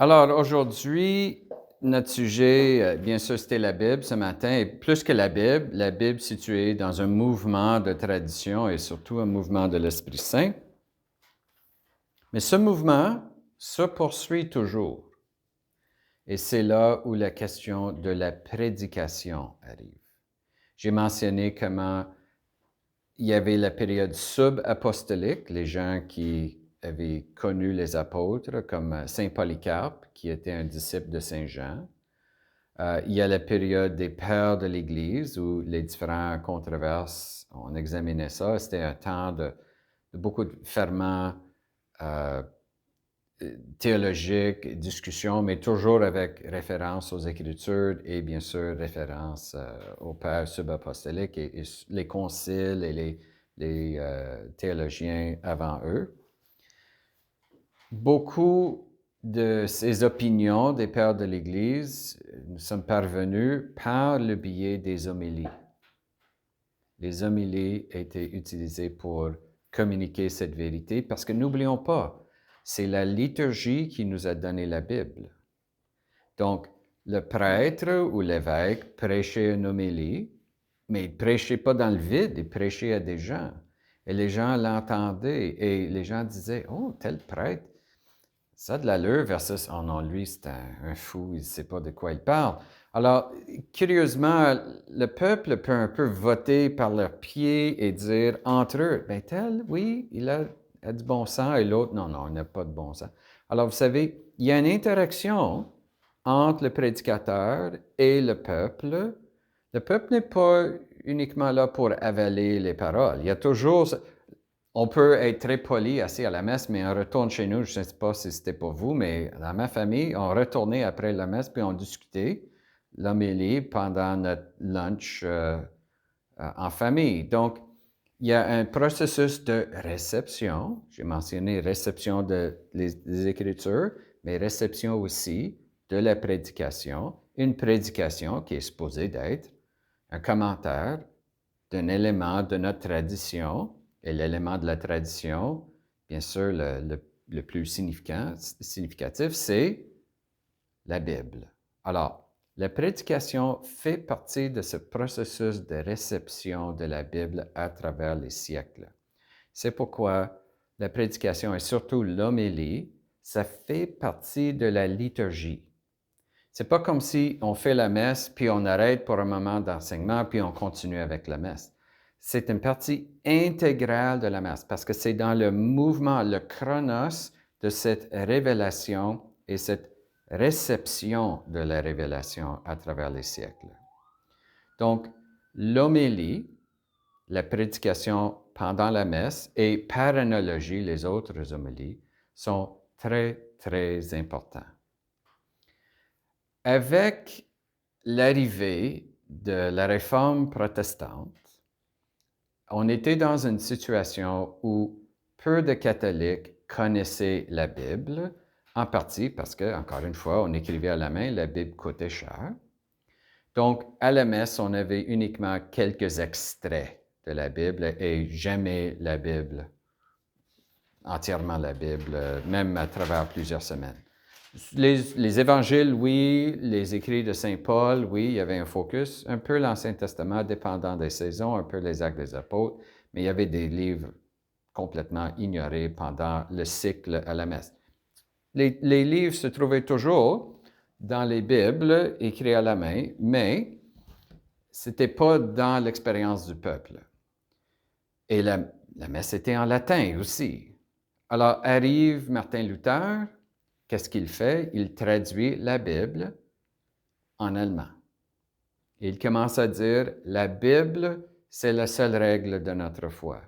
Alors aujourd'hui, notre sujet, bien sûr, c'était la Bible ce matin et plus que la Bible située dans un mouvement de tradition et surtout un mouvement de l'Esprit Saint. Mais ce mouvement se poursuit toujours et c'est là où la question de la prédication arrive. J'ai mentionné comment il y avait la période sub-apostolique, les gens qui avaient connu les apôtres, comme Saint Polycarpe, qui était un disciple de Saint Jean. Il y a la période des pères de l'Église où les différentes controverses, on examinait ça. C'était un temps de beaucoup de ferments euh, théologiques, discussions, mais toujours avec référence aux Écritures et bien sûr référence aux pères subapostoliques et les conciles et les théologiens avant eux. Beaucoup de ces opinions des pères de l'Église nous sommes parvenus par le biais des homélies. Les homélies étaient utilisées pour communiquer cette vérité parce que n'oublions pas, c'est la liturgie qui nous a donné la Bible. Donc, le prêtre ou l'évêque prêchait une homélie, mais il ne prêchait pas dans le vide, il prêchait à des gens. Et les gens l'entendaient et les gens disaient, « Oh, tel prêtre, ça a de l'allure versus, oh non, lui, c'est un fou, il ne sait pas de quoi il parle. » Alors, curieusement, le peuple peut un peu voter par leurs pieds et dire entre eux, ben tel, oui, il a du bon sens, et l'autre, non, non, il n'a pas de bon sens. Alors, vous savez, il y a une interaction entre le prédicateur et le peuple. Le peuple n'est pas uniquement là pour avaler les paroles. Il y a toujours... On peut être très poli assis à la messe, mais on retourne chez nous. Je ne sais pas si c'était pour vous, mais dans ma famille, on retournait après la messe, puis on discutait l'homélie pendant notre lunch en famille. Donc, il y a un processus de réception. J'ai mentionné réception des Écritures, mais réception aussi de la prédication. Une prédication qui est supposée d'être un commentaire d'un élément de notre tradition. Et l'élément de la tradition, bien sûr, le plus significatif, c'est la Bible. Alors, la prédication fait partie de ce processus de réception de la Bible à travers les siècles. C'est pourquoi la prédication et surtout l'homélie, ça fait partie de la liturgie. C'est pas comme si on fait la messe, puis on arrête pour un moment d'enseignement, puis on continue avec la messe. C'est une partie intégrale de la messe, parce que c'est dans le mouvement, le chronos de cette révélation et cette réception de la révélation à travers les siècles. Donc, l'homélie, la prédication pendant la messe et par analogie, les autres homélies, sont très, très importants. Avec l'arrivée de la réforme protestante, on était dans une situation où peu de catholiques connaissaient la Bible, en partie parce que, encore une fois, on écrivait à la main, la Bible coûtait cher. Donc, à la messe, on avait uniquement quelques extraits de la Bible et jamais la Bible, entièrement la Bible, même à travers plusieurs semaines. Les évangiles, oui, les écrits de Saint Paul, oui, il y avait un focus, un peu l'Ancien Testament, dépendant des saisons, un peu les Actes des Apôtres, mais il y avait des livres complètement ignorés pendant le cycle à la messe. Les livres se trouvaient toujours dans les Bibles écrits à la main, mais ce n'était pas dans l'expérience du peuple. Et la messe était en latin aussi. Alors arrive Martin Luther. Qu'est-ce qu'il fait? Il traduit la Bible en allemand. Et il commence à dire, la Bible, c'est la seule règle de notre foi.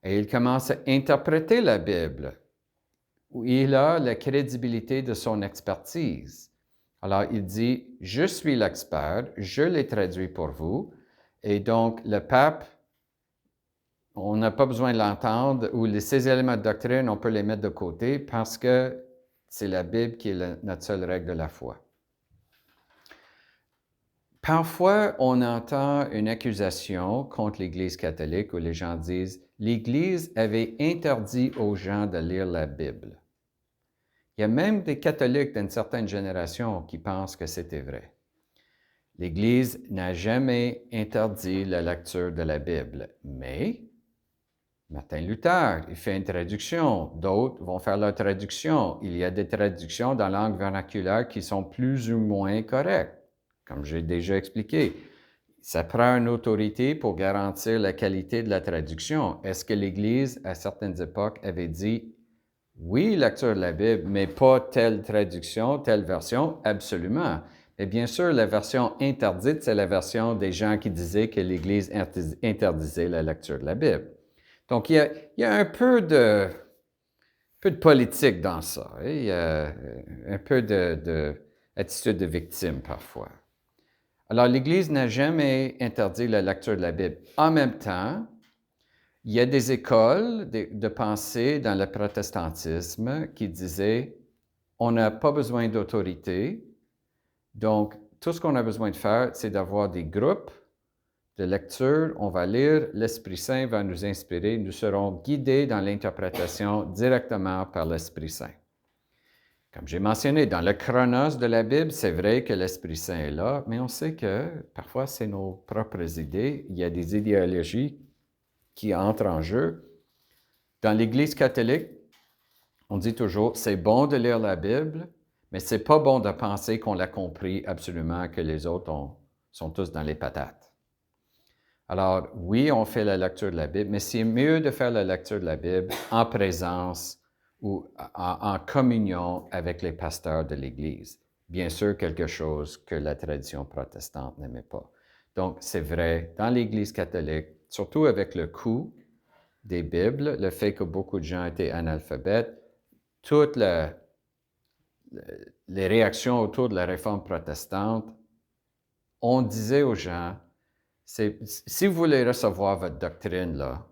Et il commence à interpréter la Bible, où il a la crédibilité de son expertise. Alors il dit, je suis l'expert, je l'ai traduit pour vous, et donc le pape, on n'a pas besoin de l'entendre, ou ces éléments de doctrine, on peut les mettre de côté parce que c'est la Bible qui est notre seule règle de la foi. Parfois, on entend une accusation contre l'Église catholique où les gens disent « l'Église avait interdit aux gens de lire la Bible ». Il y a même des catholiques d'une certaine génération qui pensent que c'était vrai. L'Église n'a jamais interdit la lecture de la Bible, mais Martin Luther, il fait une traduction, d'autres vont faire leur traduction. Il y a des traductions dans la langue vernaculaire qui sont plus ou moins correctes, comme j'ai déjà expliqué. Ça prend une autorité pour garantir la qualité de la traduction. Est-ce que l'Église, à certaines époques, avait dit oui, lecture de la Bible, mais pas telle traduction, telle version? Absolument. Et bien sûr, la version interdite, c'est la version des gens qui disaient que l'Église interdisait la lecture de la Bible. Donc, il y a un peu de politique dans ça. Il y a un peu d'attitude de victime parfois. Alors, l'Église n'a jamais interdit la lecture de la Bible. En même temps, il y a des écoles de pensée dans le protestantisme qui disaient on n'a pas besoin d'autorité, donc tout ce qu'on a besoin de faire, c'est d'avoir des groupes de lecture, on va lire, l'Esprit Saint va nous inspirer, nous serons guidés dans l'interprétation directement par l'Esprit Saint. Comme j'ai mentionné, dans le chronos de la Bible, c'est vrai que l'Esprit Saint est là, mais on sait que parfois c'est nos propres idées, il y a des idéologies qui entrent en jeu. Dans l'Église catholique, on dit toujours, c'est bon de lire la Bible, mais c'est pas bon de penser qu'on l'a compris absolument, que les autres sont tous dans les patates. Alors, oui, on fait la lecture de la Bible, mais c'est mieux de faire la lecture de la Bible en présence ou en communion avec les pasteurs de l'Église. Bien sûr, quelque chose que la tradition protestante n'aimait pas. Donc, c'est vrai, dans l'Église catholique, surtout avec le coût des Bibles, le fait que beaucoup de gens étaient analphabètes, toutes les réactions autour de la réforme protestante, on disait aux gens, si vous voulez recevoir votre doctrine, là,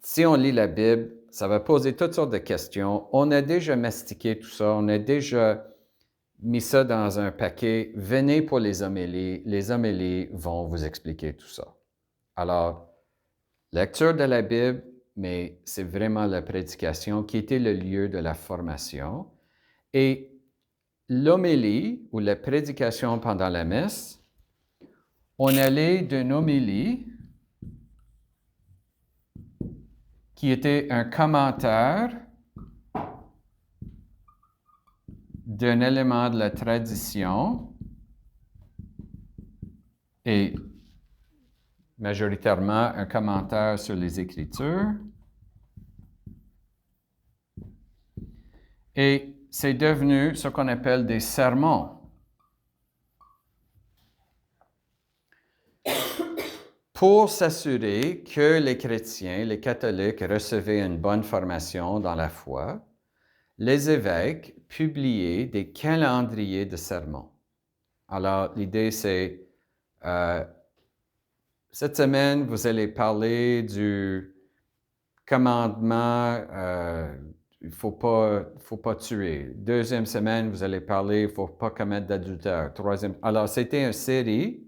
si on lit la Bible, ça va poser toutes sortes de questions. On a déjà mastiqué tout ça, on a déjà mis ça dans un paquet. Venez pour les homélies vont vous expliquer tout ça. Alors, lecture de la Bible, mais c'est vraiment la prédication qui était le lieu de la formation. Et l'homélie ou la prédication pendant la messe, on allait d'une homélie qui était un commentaire d'un élément de la tradition et majoritairement un commentaire sur les Écritures. Et c'est devenu ce qu'on appelle des sermons. Pour s'assurer que les chrétiens, les catholiques recevaient une bonne formation dans la foi, les évêques publiaient des calendriers de sermons. Alors, l'idée, c'est, cette semaine, vous allez parler du commandement, il ne faut pas tuer. Deuxième semaine, vous allez parler, il ne faut pas commettre d'adultère. Troisième, alors, c'était une série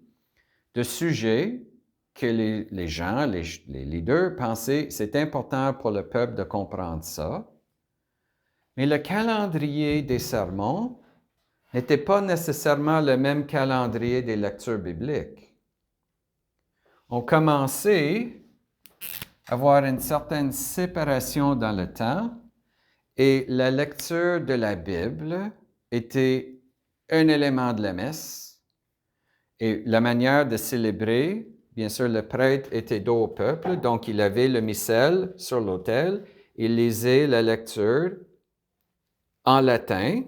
de sujets que les gens, les leaders pensaient, c'est important pour le peuple de comprendre ça. Mais le calendrier des sermons n'était pas nécessairement le même calendrier des lectures bibliques. On commençait à avoir une certaine séparation dans le temps et la lecture de la Bible était un élément de la messe et la manière de célébrer. Bien sûr, le prêtre était dos au peuple, donc il avait le missel sur l'autel, il lisait la lecture en latin,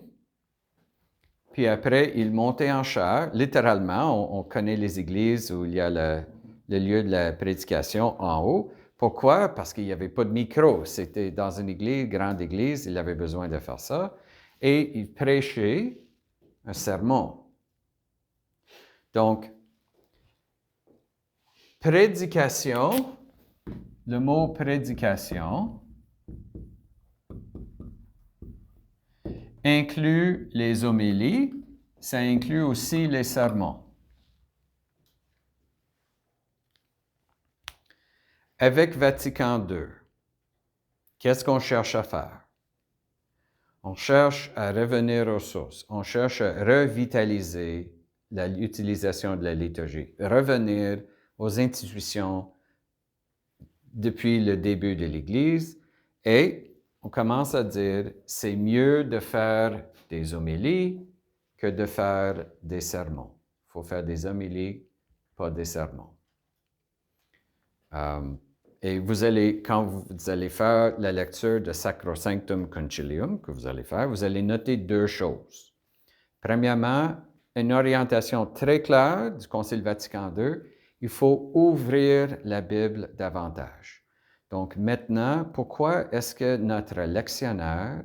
puis après, il montait en char. Littéralement, on connaît les églises où il y a le lieu de la prédication en haut. Pourquoi? Parce qu'il n'y avait pas de micro. C'était dans une église, grande église, il avait besoin de faire ça. Et il prêchait un sermon. Donc, prédication, le mot prédication inclut les homélies, ça inclut aussi les sermons. Avec Vatican II, qu'est-ce qu'on cherche à faire? On cherche à revenir aux sources. On cherche à revitaliser l'utilisation de la liturgie, revenir aux institutions depuis le début de l'Église et on commence à dire c'est mieux de faire des homélies que de faire des sermons. Il faut faire des homélies, pas des sermons. Et quand vous allez faire la lecture de Sacrosanctum Concilium, que vous allez faire, vous allez noter deux choses. Premièrement, une orientation très claire du Concile Vatican II, il faut ouvrir la Bible davantage. Donc maintenant, pourquoi est-ce que notre lectionnaire,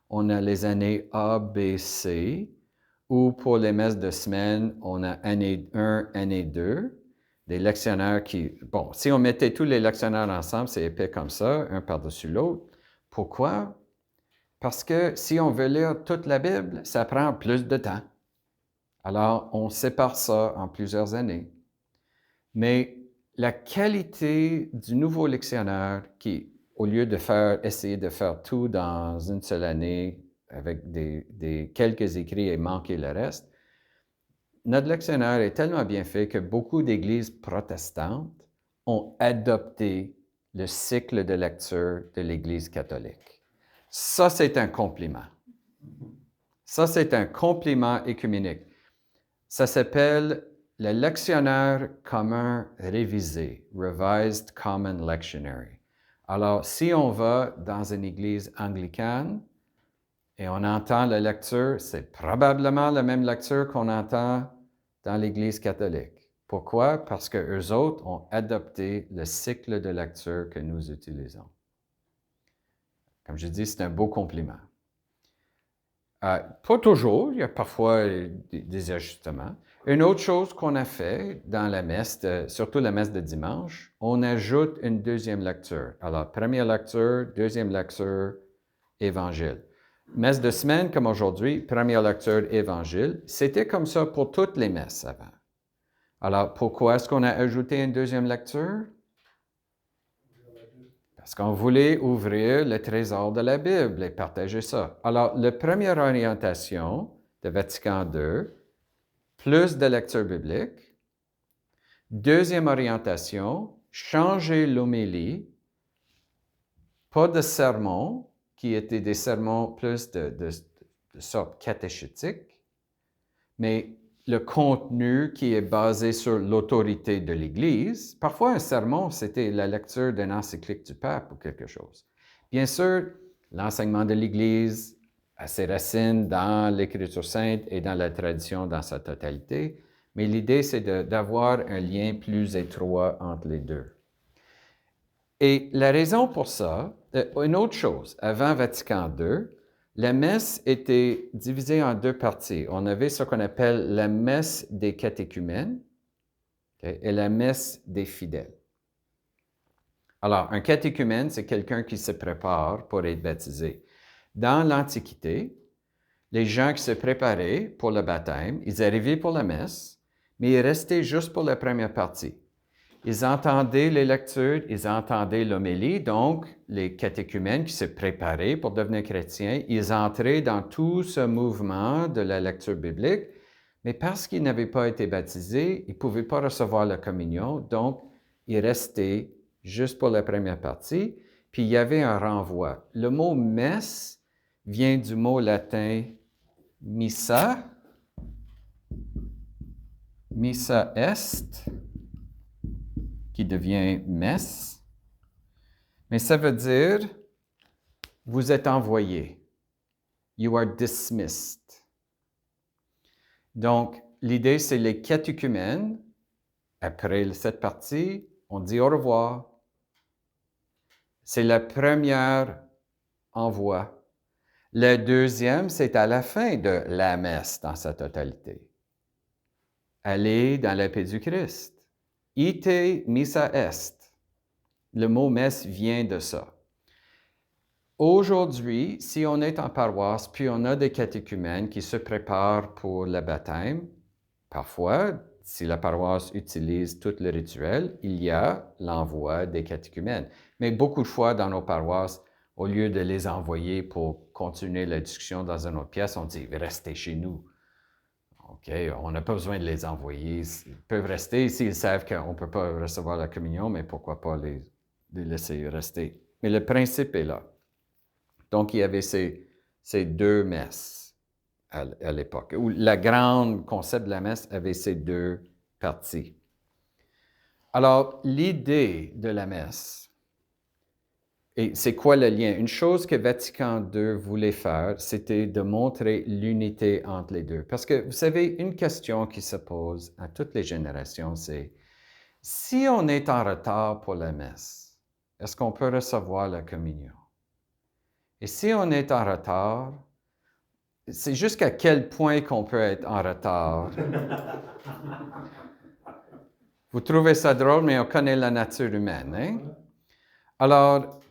on a les années A, B, C, ou pour les messes de semaine, on a année 1, année 2, des lectionnaires qui... Bon, si on mettait tous les lectionnaires ensemble, c'est épais comme ça, un par-dessus l'autre. Pourquoi? Parce que si on veut lire toute la Bible, ça prend plus de temps. Alors, on sépare ça en plusieurs années. Mais la qualité du nouveau lectionnaire qui, au lieu de essayer de faire tout dans une seule année avec quelques écrits et manquer le reste, notre lectionnaire est tellement bien fait que beaucoup d'églises protestantes ont adopté le cycle de lecture de l'Église catholique. Ça, c'est un compliment. Ça, c'est un compliment œcuménique. Ça s'appelle le lectionnaire commun révisé, Revised Common Lectionary. Alors, si on va dans une église anglicane et on entend la lecture, c'est probablement la même lecture qu'on entend dans l'église catholique. Pourquoi? Parce qu'eux autres ont adopté le cycle de lecture que nous utilisons. Comme je dis, c'est un beau compliment. Pas toujours, il y a parfois des ajustements. Une autre chose qu'on a fait dans la messe, surtout la messe de dimanche, on ajoute une deuxième lecture. Alors, première lecture, deuxième lecture, évangile. Messe de semaine comme aujourd'hui, première lecture, évangile. C'était comme ça pour toutes les messes avant. Alors, pourquoi est-ce qu'on a ajouté une deuxième lecture? Parce qu'on voulait ouvrir le trésor de la Bible et partager ça. Alors, la première orientation de Vatican II, plus de lecture biblique. Deuxième orientation, changer l'homélie, pas de sermons, qui étaient des sermons plus de sorte catéchétique, mais le contenu qui est basé sur l'autorité de l'Église. Parfois, un sermon, c'était la lecture d'une encyclique du pape ou quelque chose. Bien sûr, l'enseignement de l'Église a ses racines dans l'Écriture sainte et dans la tradition dans sa totalité, mais l'idée, c'est d'avoir un lien plus étroit entre les deux. Et la raison pour ça, une autre chose, avant Vatican II, la messe était divisée en deux parties. On avait ce qu'on appelle la messe des catéchumènes et la messe des fidèles. Alors, un catéchumène, c'est quelqu'un qui se prépare pour être baptisé. Dans l'Antiquité, les gens qui se préparaient pour le baptême, ils arrivaient pour la messe, mais ils restaient juste pour la première partie. Ils entendaient les lectures, ils entendaient l'homélie, donc les catéchumènes qui se préparaient pour devenir chrétiens, ils entraient dans tout ce mouvement de la lecture biblique, mais parce qu'ils n'avaient pas été baptisés, ils ne pouvaient pas recevoir la communion, donc ils restaient juste pour la première partie, puis il y avait un renvoi. Le mot « messe » vient du mot latin « missa »,« missa est », qui devient messe, mais ça veut dire vous êtes envoyé. You are dismissed. Donc, l'idée, c'est les catéchumènes. Après cette partie, on dit au revoir. C'est la première envoi. La deuxième, c'est à la fin de la messe dans sa totalité. Allez dans la paix du Christ. Ite missa est. Le mot messe vient de ça. Aujourd'hui, si on est en paroisse, puis on a des catéchumènes qui se préparent pour le baptême, parfois, si la paroisse utilise tout le rituel, il y a l'envoi des catéchumènes. Mais beaucoup de fois dans nos paroisses, au lieu de les envoyer pour continuer la discussion dans une autre pièce, on dit « restez chez nous ». OK, on n'a pas besoin de les envoyer. Ils peuvent rester s'ils savent qu'on ne peut pas recevoir la communion, mais pourquoi pas les laisser rester. Mais le principe est là. Donc, il y avait ces deux messes à l'époque, où le grand concept de la messe avait ces deux parties. Alors, l'idée de la messe, et c'est quoi le lien? Une chose que Vatican II voulait faire, c'était de montrer l'unité entre les deux. Parce que, vous savez, une question qui se pose à toutes les générations, c'est si on est en retard pour la messe, est-ce qu'on peut recevoir la communion? Et si on est en retard, c'est jusqu'à quel point qu'on peut être en retard? Vous trouvez ça drôle, mais on connaît la nature humaine, hein? Alors,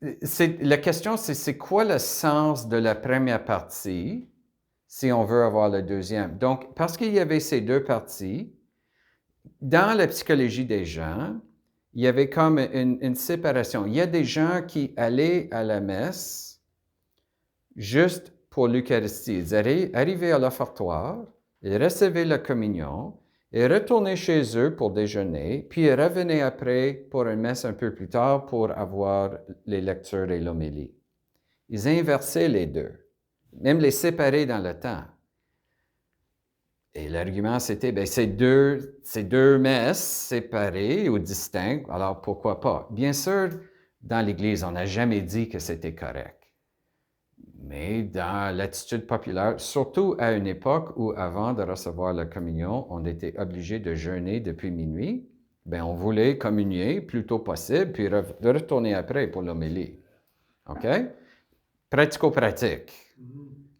la question, c'est quoi le sens de la première partie si on veut avoir la deuxième? Donc, parce qu'il y avait ces deux parties, dans la psychologie des gens, il y avait comme une séparation. Il y a des gens qui allaient à la messe juste pour l'Eucharistie. Ils arrivaient à l'offertoire, ils recevaient la communion, ils retournaient chez eux pour déjeuner, puis ils revenaient après pour une messe un peu plus tard pour avoir les lectures et l'homélie. Ils inversaient les deux, même les séparer dans le temps. Et l'argument, c'était, bien, c'est deux messes séparées ou distinctes, alors pourquoi pas? Bien sûr, dans l'Église, on n'a jamais dit que c'était correct. Mais dans l'attitude populaire, surtout à une époque où, avant de recevoir la communion, on était obligé de jeûner depuis minuit, bien, on voulait communier le plus tôt possible, puis de retourner après pour l'homélie. OK? Pratico-pratique.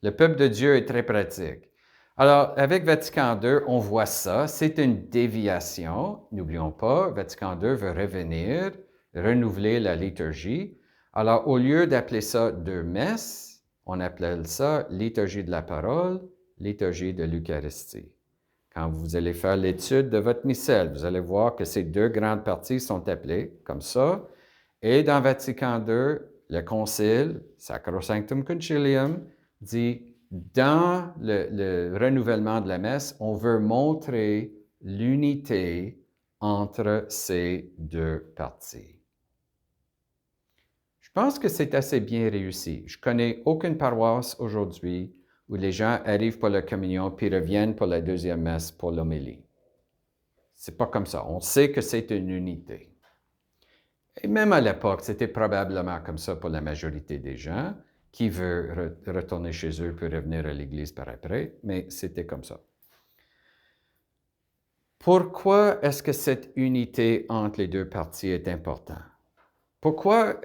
Le peuple de Dieu est très pratique. Alors, avec Vatican II, on voit ça. C'est une déviation. N'oublions pas, Vatican II veut revenir, renouveler la liturgie. Alors, au lieu d'appeler ça deux messes, on appelle ça liturgie de la parole, liturgie de l'Eucharistie. Quand vous allez faire l'étude de votre missel, vous allez voir que ces deux grandes parties sont appelées comme ça. Et dans Vatican II, le Concile, Sacrosanctum Concilium, dit dans le renouvellement de la messe, on veut montrer l'unité entre ces deux parties. Je pense que c'est assez bien réussi. Je connais aucune paroisse aujourd'hui où les gens arrivent pour la communion puis reviennent pour la deuxième messe pour l'homélie. C'est pas comme ça. On sait que c'est une unité. Et même à l'époque, c'était probablement comme ça pour la majorité des gens qui veulent retourner chez eux puis revenir à l'Église par après, mais c'était comme ça. Pourquoi est-ce que cette unité entre les deux parties est importante? Pourquoi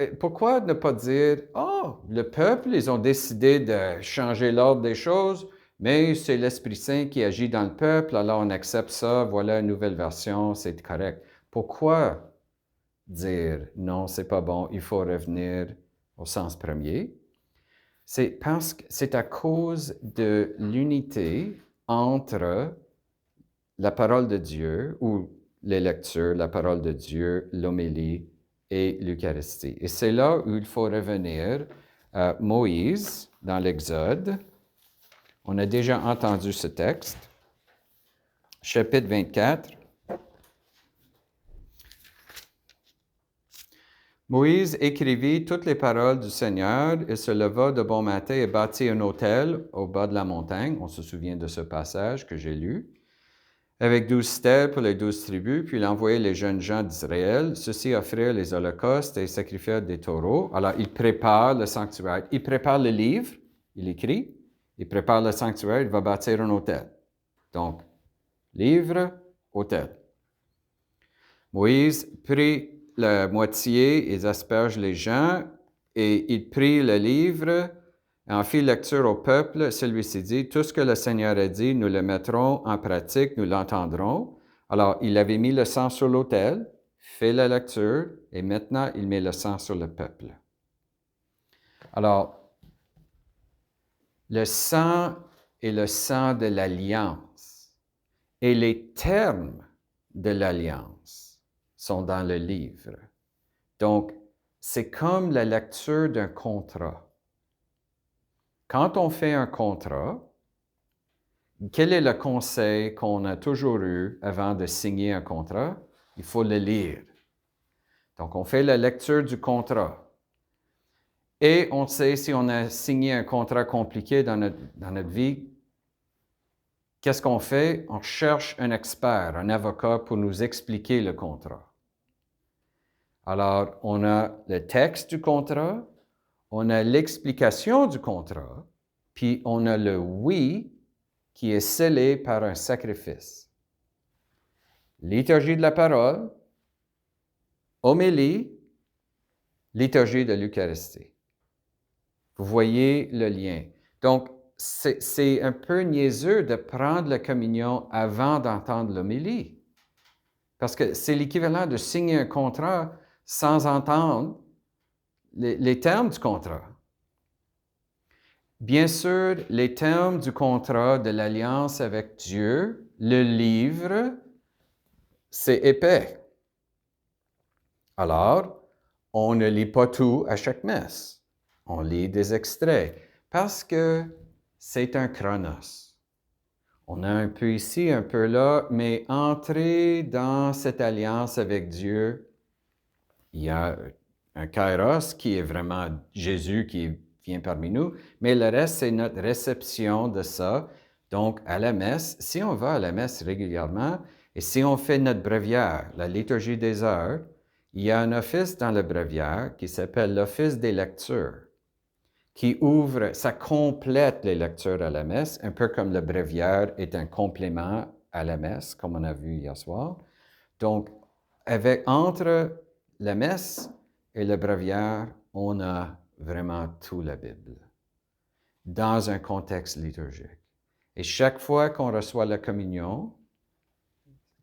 ne pas dire « Ah, le peuple, ils ont décidé de changer l'ordre des choses, mais c'est l'Esprit Saint qui agit dans le peuple, alors on accepte ça, voilà une nouvelle version, c'est correct. » Pourquoi dire « Non, c'est pas bon, il faut revenir au sens premier », c'est parce que c'est à cause de l'unité entre la parole de Dieu ou les lectures, la parole de Dieu, l'homélie et l'Eucharistie. Et c'est là où il faut revenir à Moïse dans l'Exode. On a déjà entendu ce texte. Chapitre 24. Moïse écrivit toutes les paroles du Seigneur et se leva de bon matin et bâtit un autel au bas de la montagne. On se souvient de ce passage que j'ai lu. Avec 12 stèles pour les 12 tribus, puis il envoyait les jeunes gens d'Israël. Ceux-ci offrirent les holocaustes et sacrifièrent des taureaux. Alors, il prépare le sanctuaire. Il prépare le livre, il écrit. Il prépare le sanctuaire, il va bâtir un autel. Donc, livre, autel. Moïse prit la moitié, il asperge les gens, et il prit le livre, en fit lecture au peuple. Celui-ci dit, tout ce que le Seigneur a dit, nous le mettrons en pratique, nous l'entendrons. Alors, il avait mis le sang sur l'autel, fait la lecture, et maintenant, il met le sang sur le peuple. Alors, le sang est le sang de l'alliance, et les termes de l'alliance sont dans le livre. Donc, c'est comme la lecture d'un contrat. Quand on fait un contrat, quel est le conseil qu'on a toujours eu avant de signer un contrat? Il faut le lire. Donc, on fait la lecture du contrat. Et on sait si on a signé un contrat compliqué dans notre vie, qu'est-ce qu'on fait? On cherche un expert, un avocat pour nous expliquer le contrat. Alors, on a le texte du contrat, on a l'explication du contrat, puis on a le oui qui est scellé par un sacrifice. Liturgie de la parole, homélie, liturgie de l'Eucharistie. Vous voyez le lien. Donc, c'est un peu niaiseux de prendre la communion avant d'entendre l'homélie. Parce que c'est l'équivalent de signer un contrat sans entendre les termes du contrat. Bien sûr, les termes du contrat de l'alliance avec Dieu, le livre, c'est épais. Alors, on ne lit pas tout à chaque messe. On lit des extraits parce que c'est un chronos. On a un peu ici, un peu là, mais entrer dans cette alliance avec Dieu, il y a un kairos qui est vraiment Jésus qui vient parmi nous, mais le reste, c'est notre réception de ça. Donc, à la messe, si on va à la messe régulièrement et si on fait notre bréviaire, la liturgie des heures, il y a un office dans le bréviaire qui s'appelle l'office des lectures, qui ouvre, ça complète les lectures à la messe, un peu comme le bréviaire est un complément à la messe, comme on a vu hier soir. Donc, entre la messe et le bréviaire, on a vraiment toute la Bible dans un contexte liturgique. Et chaque fois qu'on reçoit la communion,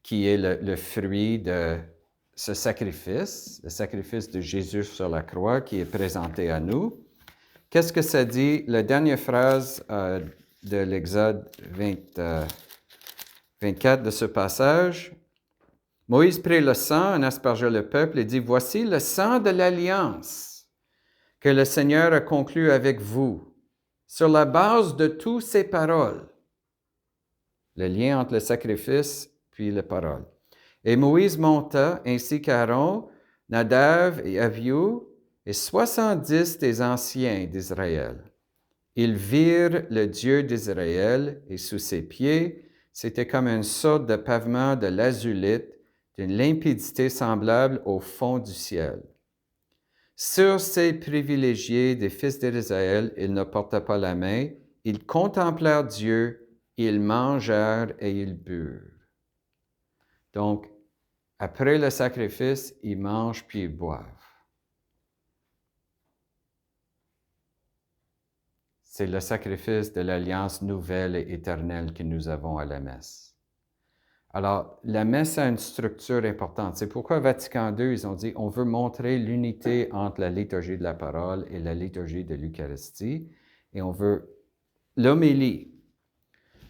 qui est le fruit de ce sacrifice, le sacrifice de Jésus sur la croix qui est présenté à nous, qu'est-ce que ça dit? La dernière phrase de l'Exode 24 de ce passage, Moïse prit le sang, en aspergea le peuple et dit, « Voici le sang de l'alliance que le Seigneur a conclu avec vous, sur la base de toutes ces paroles. » Le lien entre le sacrifice puis les paroles. Et Moïse monta, ainsi qu'Aaron, Nadav et Abihu, et 70 des anciens d'Israël. Ils virent le Dieu d'Israël, et sous ses pieds, c'était comme une sorte de pavement de l'azulite, d'une limpidité semblable au fond du ciel. Sur ces privilégiés des fils d'Israël, ils ne portaient pas la main, ils contemplèrent Dieu, ils mangèrent et ils burent. Donc, après le sacrifice, ils mangent puis ils boivent. C'est le sacrifice de l'alliance nouvelle et éternelle que nous avons à la messe. Alors, la messe a une structure importante. C'est pourquoi Vatican II, ils ont dit, on veut montrer l'unité entre la liturgie de la parole et la liturgie de l'Eucharistie, et on veut l'homélie.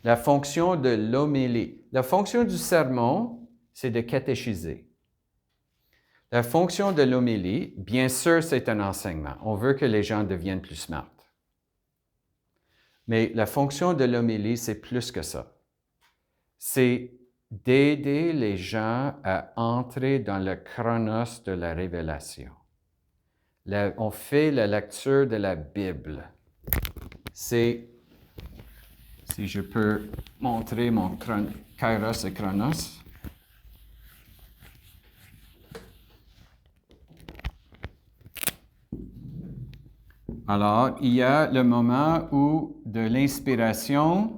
La fonction de l'homélie. La fonction du sermon, c'est de catéchiser. La fonction de l'homélie, bien sûr, c'est un enseignement. On veut que les gens deviennent plus smart. Mais la fonction de l'homélie, c'est plus que ça. C'est d'aider les gens à entrer dans le chronos de la révélation. On fait la lecture de la Bible. C'est, si je peux montrer mon kairos et chronos. Alors, il y a le moment où de l'inspiration,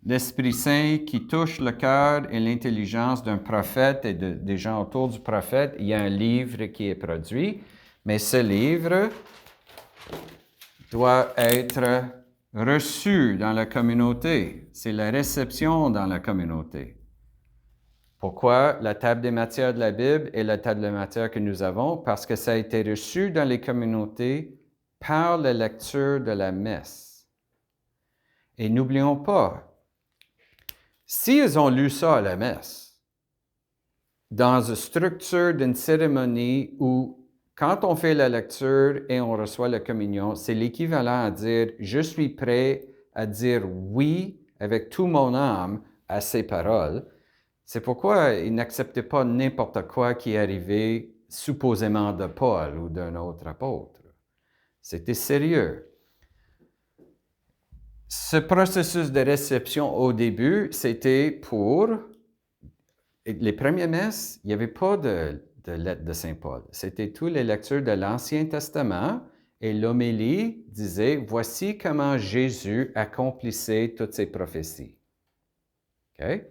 l'Esprit Saint qui touche le cœur et l'intelligence d'un prophète et des gens autour du prophète, il y a un livre qui est produit, mais ce livre doit être reçu dans la communauté. C'est la réception dans la communauté. Pourquoi la table des matières de la Bible est la table des matières que nous avons? Parce que ça a été reçu dans les communautés par la lecture de la messe. Et n'oublions pas, s'ils ont lu ça à la messe, dans une structure d'une cérémonie où, quand on fait la lecture et on reçoit la communion, c'est l'équivalent à dire « Je suis prêt à dire oui avec tout mon âme à ces paroles ». C'est pourquoi il n'acceptait pas n'importe quoi qui arrivait supposément de Paul ou d'un autre apôtre. C'était sérieux. Ce processus de réception au début, c'était pour les premières messes, il n'y avait pas de lettre de Saint Paul. C'était toutes les lectures de l'Ancien Testament et l'homélie disait « Voici comment Jésus accomplissait toutes ces prophéties. » Okay?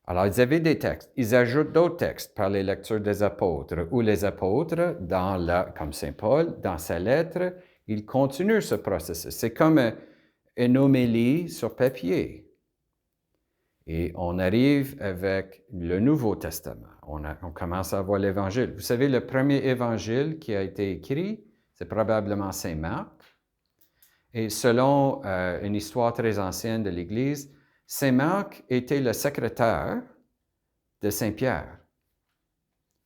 Alors, ils avaient des textes. Ils ajoutent d'autres textes par les lectures des apôtres, ou les apôtres, comme Saint Paul, dans sa lettre, ils continuent ce processus. C'est comme une homélie sur papier. Et on arrive avec le Nouveau Testament. On commence à voir l'Évangile. Vous savez, le premier Évangile qui a été écrit, c'est probablement Saint Marc. Et selon une histoire très ancienne de l'Église, Saint Marc était le secrétaire de Saint Pierre.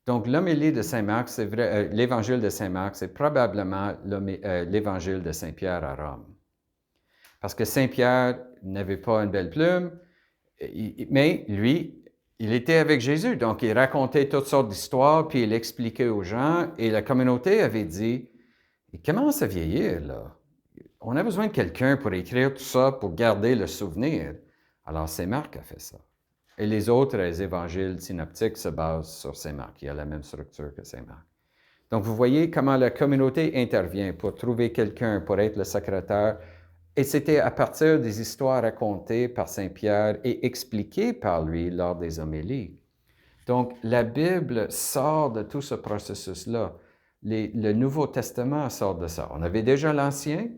Donc, l'homélie de Saint Marc, c'est vrai, l'Évangile de Saint Marc, c'est probablement l'Évangile de Saint Pierre à Rome. Parce que Saint Pierre n'avait pas une belle plume, mais lui, il était avec Jésus, donc il racontait toutes sortes d'histoires, puis il expliquait aux gens, et la communauté avait dit, « Il commence à vieillir, là. On a besoin de quelqu'un pour écrire tout ça, pour garder le souvenir. » Alors, Saint Marc a fait ça. Et les autres évangiles synoptiques se basent sur Saint Marc. Il a la même structure que Saint Marc. Donc, vous voyez comment la communauté intervient pour trouver quelqu'un pour être le secrétaire. Et c'était à partir des histoires racontées par Saint Pierre et expliquées par lui lors des homélies. Donc, la Bible sort de tout ce processus-là. Le Nouveau Testament sort de ça. On avait déjà l'Ancien,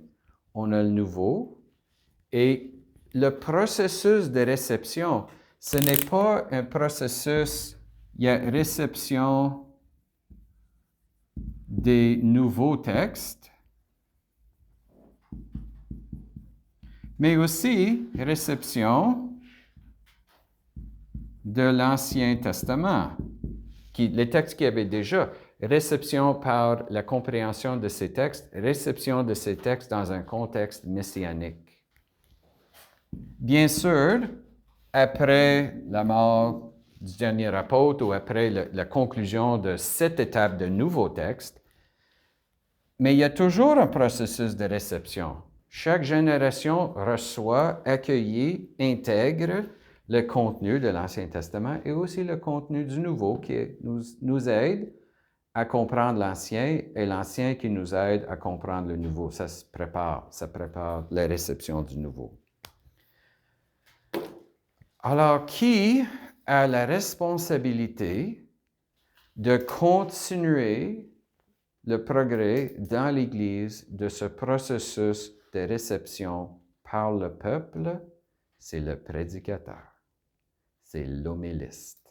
on a le Nouveau, et le processus de réception, ce n'est pas un processus, il y a réception des nouveaux textes, mais aussi réception de l'Ancien Testament, les textes qu'il y avait déjà, réception par la compréhension de ces textes, réception de ces textes dans un contexte messianique. Bien sûr, après la mort du dernier apôtre ou après la conclusion de cette étape de nouveaux textes, mais il y a toujours un processus de réception. Chaque génération reçoit, accueillit, intègre le contenu de l'Ancien Testament et aussi le contenu du Nouveau qui nous aide à comprendre l'Ancien et l'Ancien qui nous aide à comprendre le Nouveau. Ça prépare la réception du Nouveau. Alors, qui a la responsabilité de continuer le progrès dans l'Église de ce processus de réception par le peuple? C'est le prédicateur, c'est l'homéliste.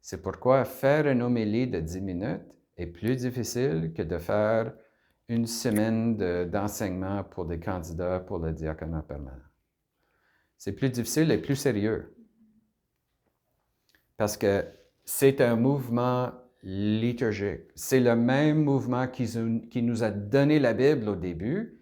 C'est pourquoi faire une homélie de 10 minutes est plus difficile que de faire une semaine d'enseignement pour des candidats pour le diaconat permanent. C'est plus difficile et plus sérieux. Parce que c'est un mouvement liturgique. C'est le même mouvement qui nous a donné la Bible au début.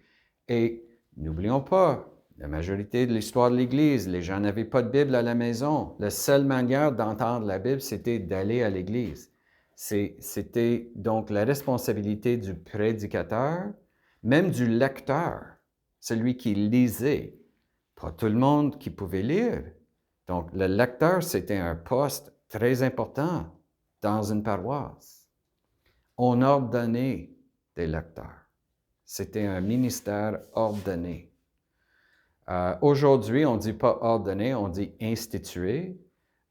Et n'oublions pas, la majorité de l'histoire de l'Église, les gens n'avaient pas de Bible à la maison. La seule manière d'entendre la Bible, c'était d'aller à l'Église. C'était donc la responsabilité du prédicateur, même du lecteur, celui qui lisait. Pas tout le monde qui pouvait lire. Donc, le lecteur, c'était un poste très important dans une paroisse. On ordonnait des lecteurs. C'était un ministère ordonné. Aujourd'hui, on ne dit pas ordonné, on dit institué,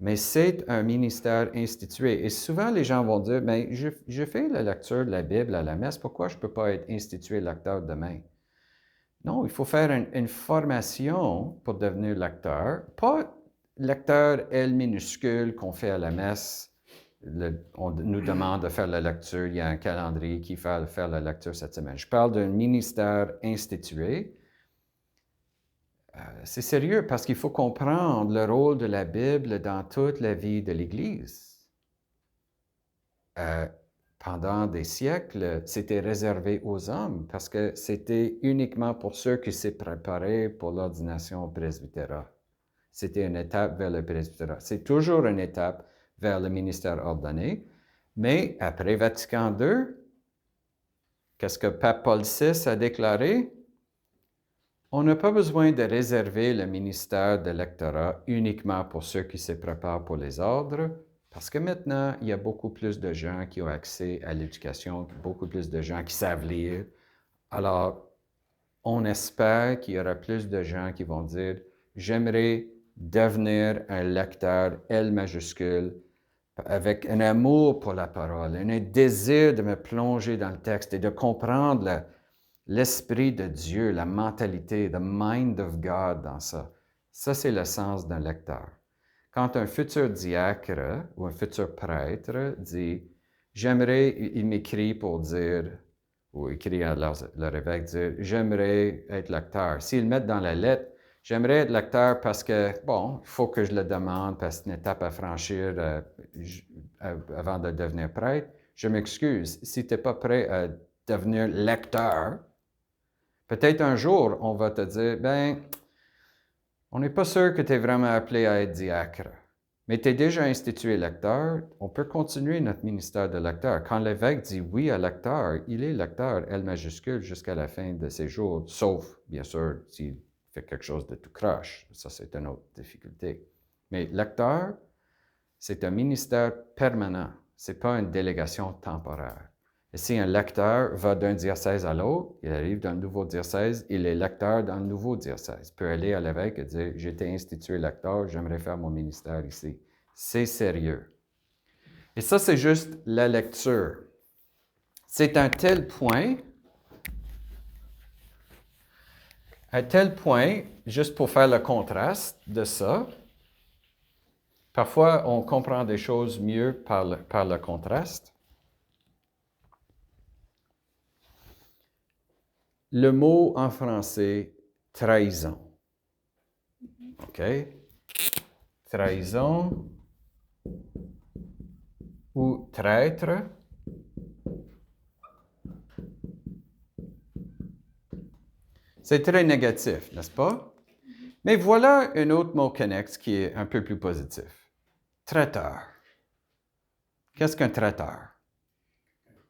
mais c'est un ministère institué. Et souvent, les gens vont dire, mais je fais la lecture de la Bible à la messe, pourquoi je ne peux pas être institué lecteur demain? Non, il faut faire une formation pour devenir lecteur, pas lecteur L minuscule qu'on fait à la messe. On nous demande de faire la lecture, il y a un calendrier qui fait faire la lecture cette semaine. Je parle d'un ministère institué. C'est sérieux parce qu'il faut comprendre le rôle de la Bible dans toute la vie de l'Église. euh, pendant des siècles, c'était réservé aux hommes parce que c'était uniquement pour ceux qui s'est préparés pour l'ordination au presbytérat. C'était une étape vers le presbytérat. C'est toujours une étape vers le ministère ordonné, mais après Vatican II, qu'est-ce que Pape Paul VI a déclaré? On n'a pas besoin de réserver le ministère de lectorat uniquement pour ceux qui se préparent pour les ordres, parce que maintenant, il y a beaucoup plus de gens qui ont accès à l'éducation, beaucoup plus de gens qui savent lire. Alors, on espère qu'il y aura plus de gens qui vont dire « J'aimerais devenir un lecteur L majuscule avec un amour pour la parole, un désir de me plonger dans le texte et de comprendre l'Esprit de Dieu, la mentalité, the mind of God dans ça. Ça, c'est le sens d'un lecteur. Quand un futur diacre ou un futur prêtre dit « J'aimerais », il m'écrit pour dire, ou écrit à leur évêque, dire « J'aimerais être lecteur ». S'ils mettent dans la lettre « J'aimerais être lecteur parce que, bon, il faut que je le demande, parce que c'est une étape à franchir avant de devenir prêtre », je m'excuse. Si tu n'es pas prêt à devenir lecteur, peut-être un jour, on va te dire, ben, on n'est pas sûr que tu es vraiment appelé à être diacre, mais tu es déjà institué lecteur, on peut continuer notre ministère de lecteur. Quand l'évêque dit oui à lecteur, il est lecteur, L majuscule, jusqu'à la fin de ses jours, sauf, bien sûr, s'il fait quelque chose de tout croche. Ça, c'est une autre difficulté. Mais lecteur, c'est un ministère permanent, ce n'est pas une délégation temporaire. Et si un lecteur va d'un diocèse à l'autre, il arrive dans le nouveau diocèse, il est lecteur dans le nouveau diocèse. Il peut aller à l'évêque et dire « J'ai été institué lecteur, j'aimerais faire mon ministère ici ». C'est sérieux. Et ça, c'est juste la lecture. C'est à tel point, juste pour faire le contraste de ça, parfois on comprend des choses mieux par le contraste. Le mot en français, trahison. OK? Trahison ou traître. C'est très négatif, n'est-ce pas? Mais voilà un autre mot connexe qui est un peu plus positif. Traiteur. Qu'est-ce qu'un traiteur?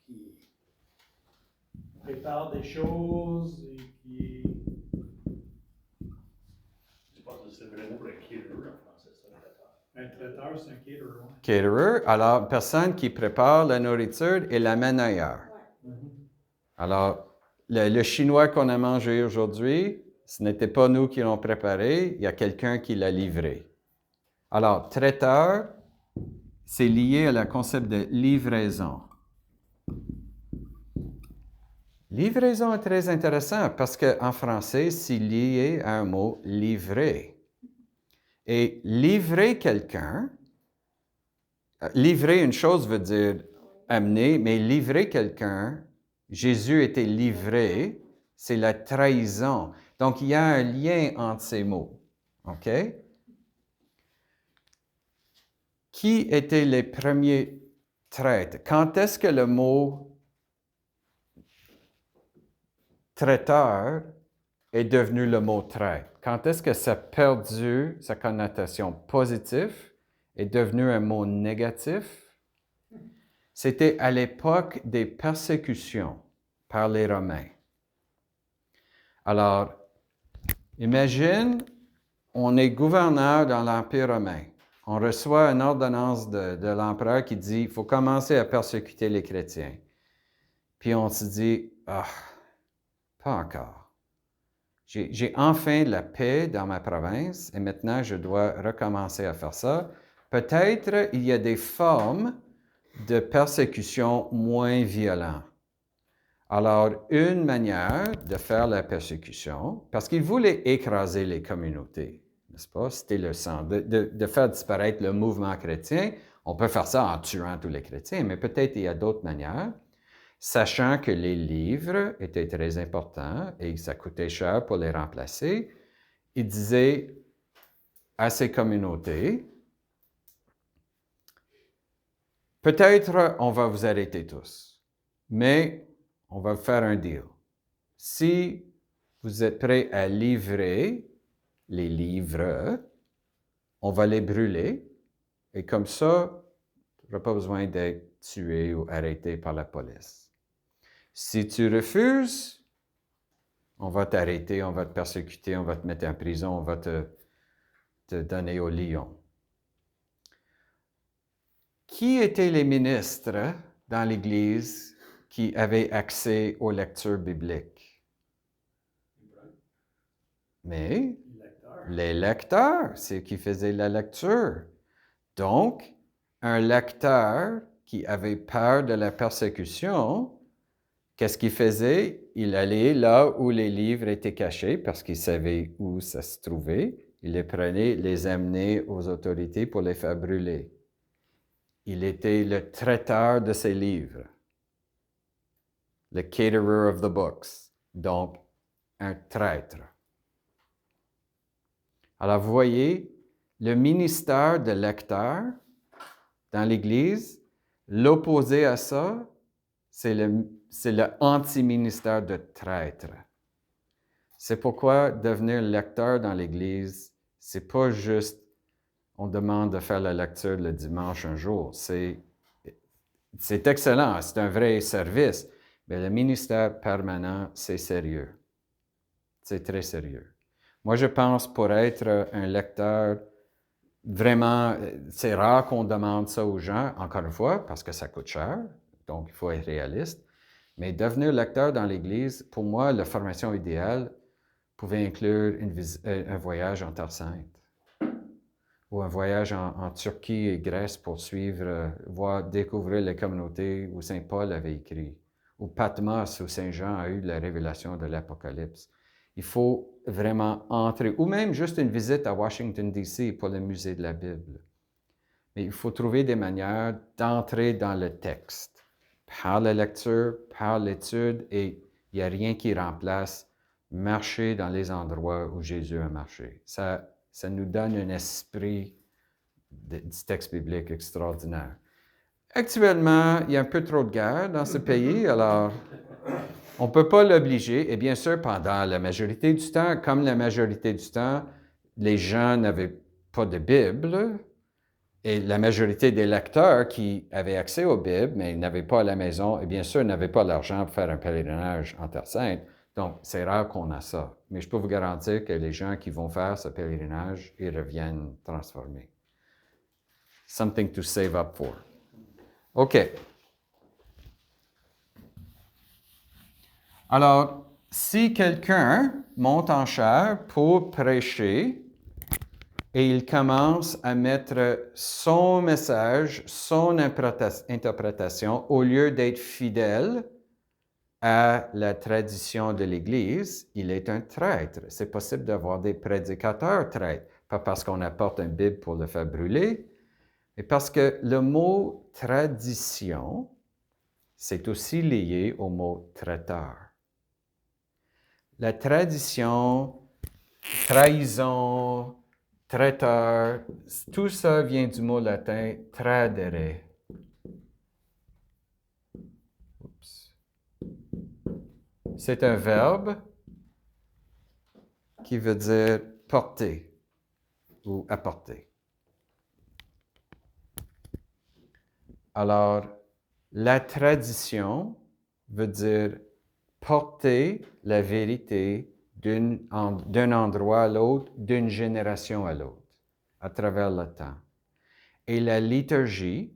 Qui prépare des choses et qui... Je pense que c'est le vrai mot pour un caterer en français, c'est un traiteur. Un traiteur, c'est un caterer. Ouais. Caterer, alors une personne qui prépare la nourriture et l'amène ailleurs. Alors, le chinois qu'on a mangé aujourd'hui, ce n'était pas nous qui l'ont préparé, il y a quelqu'un qui l'a livré. Alors, traiteur, c'est lié à le concept de livraison. Livraison est très intéressant parce qu'en français, c'est lié à un mot livrer. Et livrer quelqu'un, livrer une chose veut dire amener, mais livrer quelqu'un, Jésus était livré, c'est la trahison. Donc, il y a un lien entre ces mots. OK? Qui étaient les premiers traîtres? Quand est-ce que le mot traiteur est devenu le mot traître? Quand est-ce que ça a perdu sa connotation positive et est devenu un mot négatif? C'était à l'époque des persécutions par les Romains. Alors, imagine, on est gouverneur dans l'Empire romain. On reçoit une ordonnance de l'empereur qui dit « il faut commencer à persécuter les chrétiens ». Puis on se dit « ah, pas encore. J'ai enfin la paix dans ma province et maintenant je dois recommencer à faire ça. Peut-être il y a des formes de persécution moins violentes. Alors, une manière de faire la persécution, parce qu'il voulait écraser les communautés, n'est-ce pas? C'était le sens, de faire disparaître le mouvement chrétien. On peut faire ça en tuant tous les chrétiens, mais peut-être il y a d'autres manières. Sachant que les livres étaient très importants et ça coûtait cher pour les remplacer, il disait à ces communautés, peut-être on va vous arrêter tous, mais on va faire un deal. Si vous êtes prêts à livrer les livres, on va les brûler, et comme ça, tu n'auras pas besoin d'être tué ou arrêté par la police. Si tu refuses, on va t'arrêter, on va te persécuter, on va te mettre en prison, on va te donner au lion. Qui étaient les ministres dans l'Église qui avaient accès aux lectures bibliques? Mais les lecteurs, c'est qui faisaient la lecture. Donc, un lecteur qui avait peur de la persécution, qu'est-ce qu'il faisait? Il allait là où les livres étaient cachés parce qu'il savait où ça se trouvait. Il les prenait, les amenait aux autorités pour les faire brûler. Il était le traiteur de ces livres. Le caterer of the books. Donc, un traître. Alors, vous voyez, le ministère de lecteur dans l'Église, l'opposé à ça, c'est le anti-ministère de traître. C'est pourquoi devenir lecteur dans l'Église, c'est pas juste on demande de faire la lecture le dimanche un jour. C'est excellent, c'est un vrai service, mais le ministère permanent, c'est sérieux. C'est très sérieux. Moi, je pense pour être un lecteur, vraiment, c'est rare qu'on demande ça aux gens, encore une fois, parce que ça coûte cher, donc il faut être réaliste. Mais devenir lecteur dans l'Église, pour moi, la formation idéale pouvait inclure un voyage en Terre Sainte ou un voyage en Turquie et Grèce pour suivre, découvrir les communautés où Saint Paul avait écrit, ou Patmos où Saint Jean a eu la révélation de l'Apocalypse. Il faut vraiment entrer, ou même juste une visite à Washington, D.C. pour le musée de la Bible. Mais il faut trouver des manières d'entrer dans le texte, par la lecture, par l'étude, et il n'y a rien qui remplace marcher dans les endroits où Jésus a marché. Ça nous donne un esprit du texte biblique extraordinaire. Actuellement, il y a un peu trop de guerre dans ce pays, alors on ne peut pas l'obliger. Et bien sûr, pendant la majorité du temps, comme la majorité du temps, les gens n'avaient pas de Bible, et la majorité des lecteurs qui avaient accès aux Bibles, mais n'avaient pas à la maison, et bien sûr, n'avaient pas l'argent pour faire un pèlerinage en Terre Sainte. Donc, c'est rare qu'on a ça. Mais je peux vous garantir que les gens qui vont faire ce pèlerinage, ils reviennent transformés. Something to save up for. OK. Alors, si quelqu'un monte en chair pour prêcher et il commence à mettre son message, son interprétation, au lieu d'être fidèle à la tradition de l'Église, il est un traître. C'est possible d'avoir des prédicateurs traîtres, pas parce qu'on apporte une Bible pour le faire brûler, mais parce que le mot tradition, c'est aussi lié au mot traiteur. La tradition, trahison, traiteur, tout ça vient du mot latin tradere. C'est un verbe qui veut dire porter ou apporter. Alors, la tradition veut dire porter la vérité d'un endroit à l'autre, d'une génération à l'autre, à travers le temps. Et la liturgie,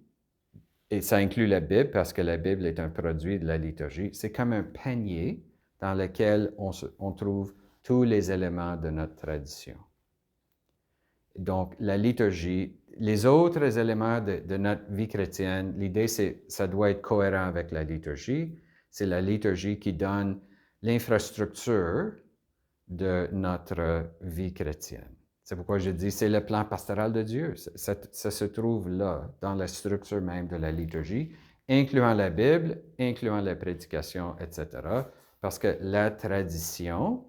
et ça inclut la Bible parce que la Bible est un produit de la liturgie, c'est comme un panier dans lequel on trouve tous les éléments de notre tradition. Donc, la liturgie, les autres éléments de notre vie chrétienne, l'idée, c'est ça doit être cohérent avec la liturgie. C'est la liturgie qui donne l'infrastructure de notre vie chrétienne. C'est pourquoi je dis c'est le plan pastoral de Dieu. Ça se trouve là, dans la structure même de la liturgie, incluant la Bible, incluant la prédication, etc. Parce que la tradition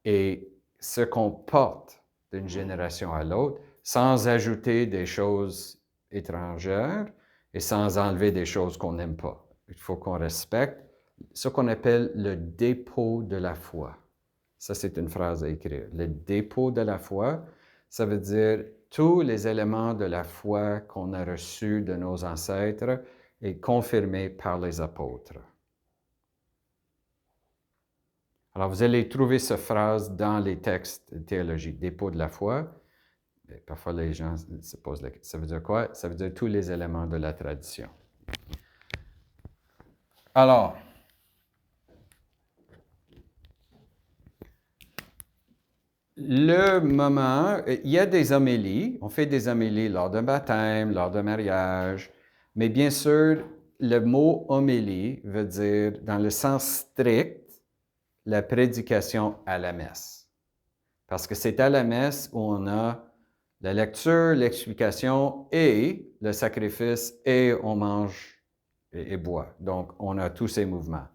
est ce qu'on porte d'une génération à l'autre, sans ajouter des choses étrangères et sans enlever des choses qu'on n'aime pas. Il faut qu'on respecte ce qu'on appelle le dépôt de la foi. Ça, c'est une phrase à écrire. Le dépôt de la foi, ça veut dire tous les éléments de la foi qu'on a reçus de nos ancêtres et confirmés par les apôtres. Alors, vous allez trouver cette phrase dans les textes de théologie, dépôt de la foi. Et parfois, les gens se posent la question, ça veut dire quoi? Ça veut dire tous les éléments de la tradition. Alors, le moment, il y a des homélies, on fait des homélies lors d'un baptême, lors d'un mariage, mais bien sûr, le mot homélie veut dire, dans le sens strict, la prédication à la messe. Parce que c'est à la messe où on a la lecture, l'explication et le sacrifice et on mange et boit. Donc, on a tous ces mouvements.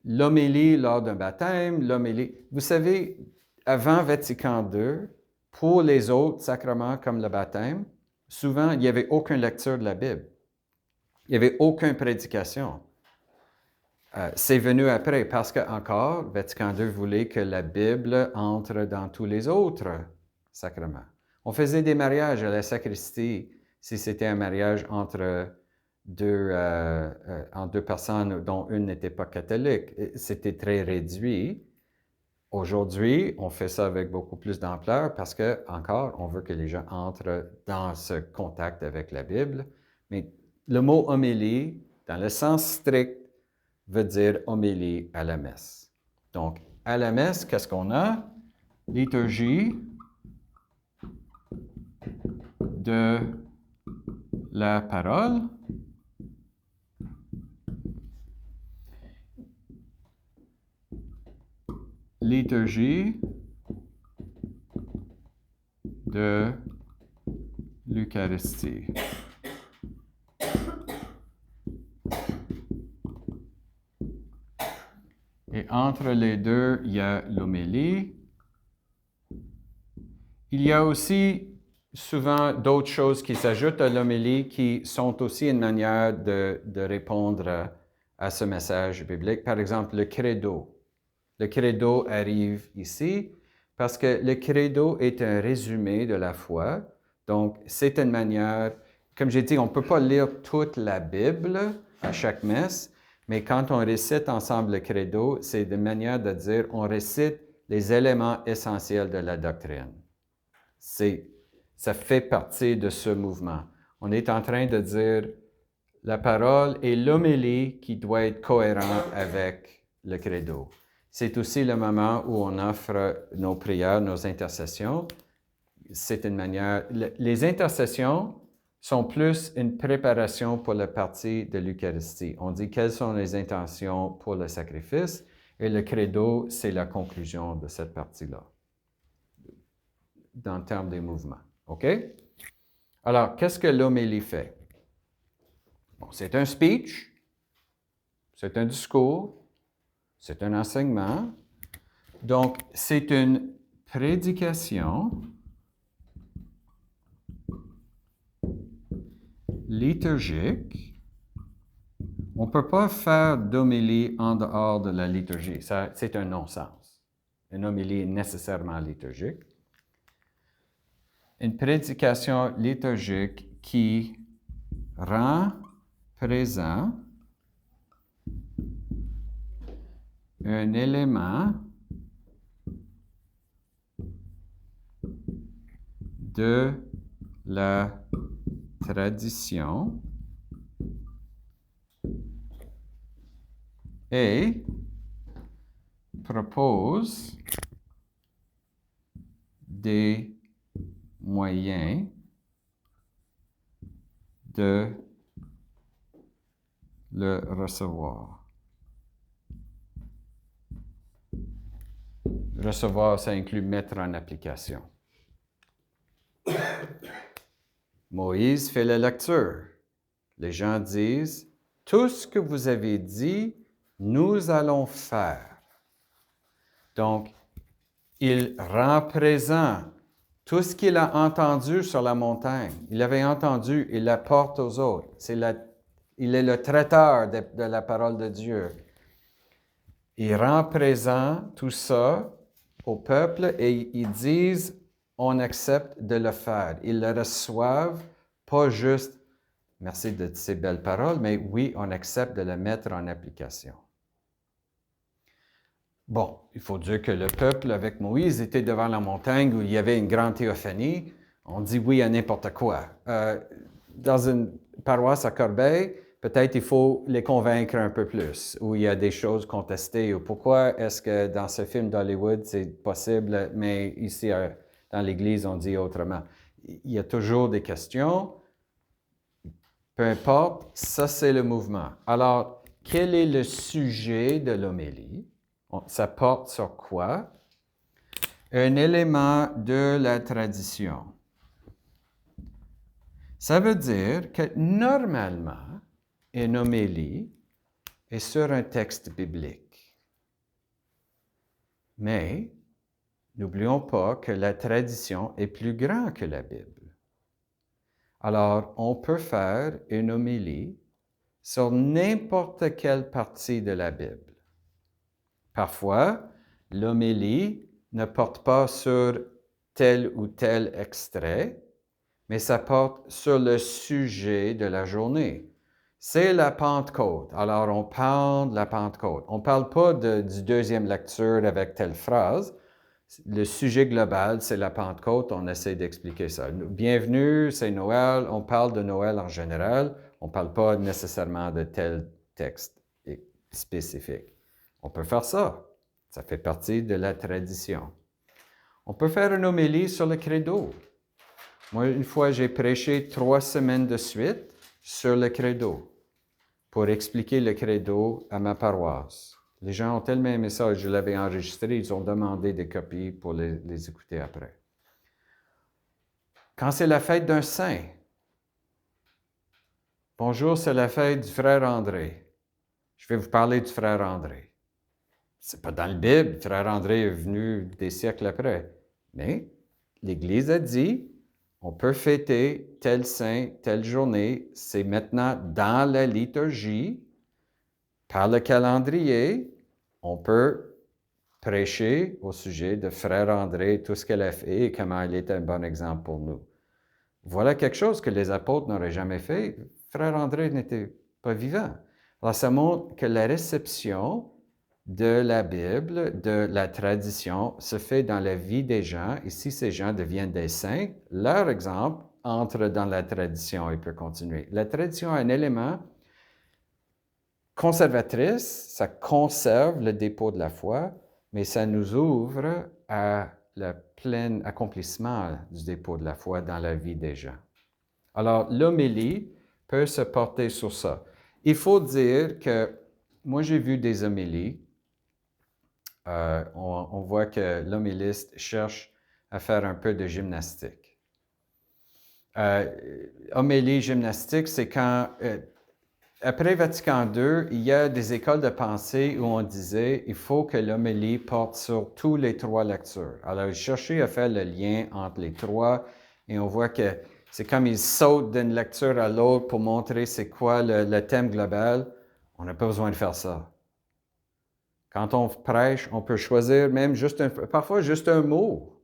L'homélie lors d'un baptême, l'homélie... Vous savez, avant Vatican II, pour les autres sacrements comme le baptême, souvent, il n'y avait aucune lecture de la Bible. Il n'y avait aucune prédication. C'est venu après parce que, encore, Vatican II voulait que la Bible entre dans tous les autres sacrements. On faisait des mariages à la sacristie si c'était un mariage entre deux personnes dont une n'était pas catholique. C'était très réduit. Aujourd'hui, on fait ça avec beaucoup plus d'ampleur parce que, encore, on veut que les gens entrent dans ce contact avec la Bible. Mais le mot homélie, dans le sens strict, veut dire homélie à la messe. Donc, à la messe, qu'est-ce qu'on a? Liturgie de la parole. Liturgie de l'Eucharistie. Et entre les deux, il y a l'homélie. Il y a aussi souvent d'autres choses qui s'ajoutent à l'homélie qui sont aussi une manière de répondre à ce message biblique. Par exemple, le credo. Le credo arrive ici parce que le credo est un résumé de la foi. Donc, c'est une manière, comme j'ai dit, on ne peut pas lire toute la Bible à chaque messe, mais quand on récite ensemble le credo, c'est une manière de dire, on récite les éléments essentiels de la doctrine. Ça fait partie de ce mouvement. On est en train de dire la parole et l'homélie qui doit être cohérent avec le credo. C'est aussi le moment où on offre nos prières, nos intercessions. C'est une manière... Les intercessions sont plus une préparation pour la partie de l'Eucharistie. On dit quelles sont les intentions pour le sacrifice et le credo, c'est la conclusion de cette partie-là, dans le terme des mouvements. OK? Alors, qu'est-ce que l'homélie fait? Bon, c'est un speech, c'est un discours, c'est un enseignement. Donc, c'est une prédication liturgique. On ne peut pas faire d'homélie en dehors de la liturgie. Ça, c'est un non-sens. Une homélie est nécessairement liturgique. Une prédication liturgique qui rend présent un élément de la tradition et propose des moyens de le recevoir. Recevoir, ça inclut mettre en application. Moïse fait la lecture. Les gens disent, tout ce que vous avez dit, nous allons faire. Donc, il rend présent Tout ce qu'il a entendu sur la montagne, il avait entendu, il l'apporte aux autres. Il est le traiteur de la parole de Dieu. Il rend présent tout ça au peuple et ils disent, on accepte de le faire. Ils le reçoivent, pas juste, merci de ces belles paroles, mais oui, on accepte de le mettre en application. Bon, il faut dire que le peuple avec Moïse était devant la montagne où il y avait une grande théophanie. On dit oui à n'importe quoi. Dans une paroisse à Corbeil, peut-être il faut les convaincre un peu plus, où il y a des choses contestées, ou pourquoi est-ce que dans ce film d'Hollywood c'est possible, mais ici dans l'Église on dit autrement. Il y a toujours des questions. Peu importe, ça c'est le mouvement. Alors, quel est le sujet de l'homélie? Ça porte sur quoi? Un élément de la tradition. Ça veut dire que normalement, une homélie est sur un texte biblique. Mais n'oublions pas que la tradition est plus grande que la Bible. Alors, on peut faire une homélie sur n'importe quelle partie de la Bible. Parfois, l'homélie ne porte pas sur tel ou tel extrait, mais ça porte sur le sujet de la journée. C'est la Pentecôte. Alors, on parle de la Pentecôte. On ne parle pas du deuxième lecture avec telle phrase. Le sujet global, c'est la Pentecôte. On essaie d'expliquer ça. Bienvenue, c'est Noël. On parle de Noël en général. On ne parle pas nécessairement de tel texte spécifique. On peut faire ça. Ça fait partie de la tradition. On peut faire une homélie sur le credo. Moi, une fois, j'ai prêché 3 semaines de suite sur le credo pour expliquer le credo à ma paroisse. Les gens ont tellement aimé ça, je l'avais enregistré, ils ont demandé des copies pour les écouter après. Quand c'est la fête d'un saint, bonjour, c'est la fête du frère André. Je vais vous parler du frère André. C'est pas dans la Bible, frère André est venu des siècles après. Mais l'Église a dit, on peut fêter tel saint, telle journée, c'est maintenant dans la liturgie, par le calendrier, on peut prêcher au sujet de frère André, tout ce qu'elle a fait et comment il est un bon exemple pour nous. Voilà quelque chose que les apôtres n'auraient jamais fait. Frère André n'était pas vivant. Alors, ça montre que la réception de la Bible, de la tradition, se fait dans la vie des gens. Et si ces gens deviennent des saints, leur exemple entre dans la tradition et peut continuer. La tradition a un élément conservatrice, ça conserve le dépôt de la foi, mais ça nous ouvre à le plein accomplissement du dépôt de la foi dans la vie des gens. Alors, l'homélie peut se porter sur ça. Il faut dire que moi, j'ai vu des homélies. On voit que l'homéliste cherche à faire un peu de gymnastique. Homélie gymnastique, c'est quand, après Vatican II, il y a des écoles de pensée où on disait il faut que l'homélie porte sur tous les 3 lectures. Alors, il cherchait à faire le lien entre les 3 et on voit que c'est comme il saute d'une lecture à l'autre pour montrer c'est quoi le thème global. On n'a pas besoin de faire ça. Quand on prêche, on peut choisir même parfois juste un mot.